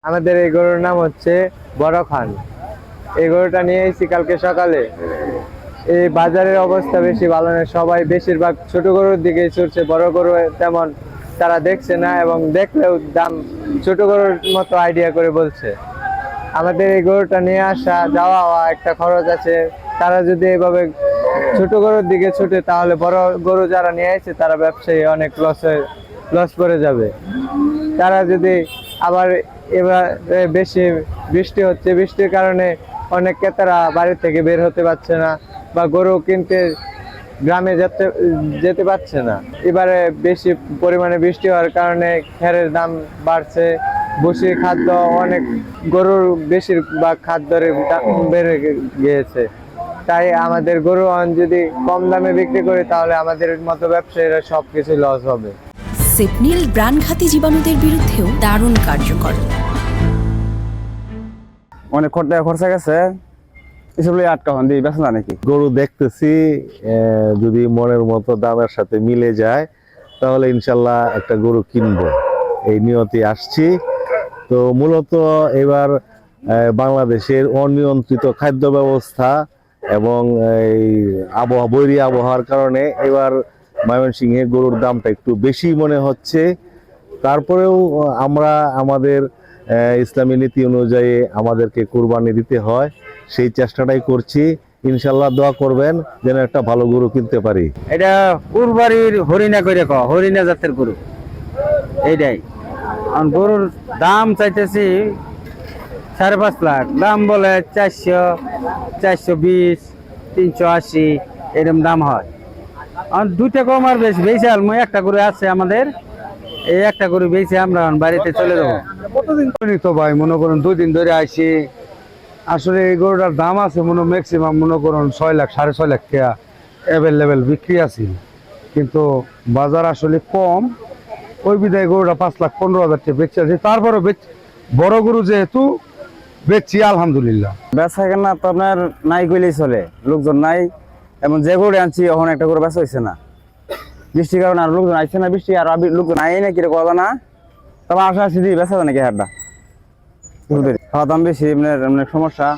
আমাদের এই গরুর নাম হচ্ছে বড় খান। এই গরুটা নিয়ে এসেছি কালকে সকালে। এই বাজারের অবস্থা বেশি ভালো নয়, সবাই বেশিরভাগ ছোট গরুর দিকে ছুটছে, বড় গরু তেমন তারা দেখছে না, এবং দেখলেও দাম ছোট গরুর মতো আইডিয়া করে বলছে। আমাদের এই গরুটা নিয়ে আসা যাওয়া একটা খরচ আছে। তারা যদি এভাবে ছোট গরুর দিকে ছুটে তাহলে বড় গরু যারা নিয়ে আসছে তারা ব্যবসায়ী অনেক লস করে যাবে। তারা যদি আবার এবার বেশি বৃষ্টি হচ্ছে, বৃষ্টির কারণে অনেক ক্রেতারা বাড়ি থেকে বের হতে পারছে না বা গরু কিনতে গ্রামে যেতে পারছে না। এবারে বেশি পরিমাণে বৃষ্টি হওয়ার কারণে খড়ের দাম বাড়ছে, ভুসি খাদ্য অনেক গরুর বেশিরভাগ খাদ্যের দাম বেড়ে গিয়েছে। তাই আমাদের গরু যদি কম দামে বিক্রি করি তাহলে আমাদের মতো ব্যবসায়ীরা সবকিছু লস হবে। সিপনিল প্রাণঘাতী জীবাণুদের বিরুদ্ধেও দারুণ কার্যকর। অনেক খরচা গেছে, এসব আটকা হন দিয়ে বেসা নাকি গরু দেখতেছি যদি মনের মতো দামের সাথে মিলে যায় তাহলে ইনশাল্লাহ একটা গরু কিনবো, এই নিয়তে আসছি। তো মূলত এবার বাংলাদেশের অনিয়ন্ত্রিত খাদ্য ব্যবস্থা এবং এই বৈরী আবহাওয়ার কারণে এবার ময়মনসিংহে গরুর দামটা একটু বেশি মনে হচ্ছে। তারপরেও আমরা আমাদের ইসলামী নীতি অনুযায়ী আমাদেরকে কুরবানি দিতে হয়, সেই চেষ্টাটাই করছি। ইনশাল্লাহ দোয়া করবেন যেন একটা ভালো গরু কিনতে পারি। এটা কুরবানির হরিণা করে হরিণা জাতের গরু এইটাই। গরুর দাম চাইতেছি 5.5 লাখ, দাম বলে 400, 420, 380 এরকম দাম হয়। দুইটা কম আর বেশি বেশি আলমো একটা গরু আছে আমাদের, এই একটা গরু বেশি আমরা বাড়িতে চলে যাবো। কতদিন তো ভাই মনে করুন 2 দিন ধরে আইসি। আসলে এই গরুটার দাম আছে ম্যাক্সিমাম মনে করুন 6 লাখ 6.5 লাখ টাকা অ্যাভেলেবেল বিক্রি আছে, কিন্তু বাজার আসলে কম, ওই বিধায় গরুটা 5,15,000 টাকা বেচছে আছে। তারপরে বড় গরু যেহেতু বেচছি আলহামদুলিল্লাহ। বেচা কেনা তো আপনার নাই কইলেই চলে, লোকজন নাই। এমন যে গরু আনছি এখন একটা গরু বেচা হয়েছে না, বৃষ্টির কারণে আর লোকজন আইছে না, বৃষ্টি আর লোকজন আই না কিরকম কথা না। তবে আশা আছি বেচা যায় নাকি হাটটা, খাওয়া দাম বেশি, এমনি সমস্যা।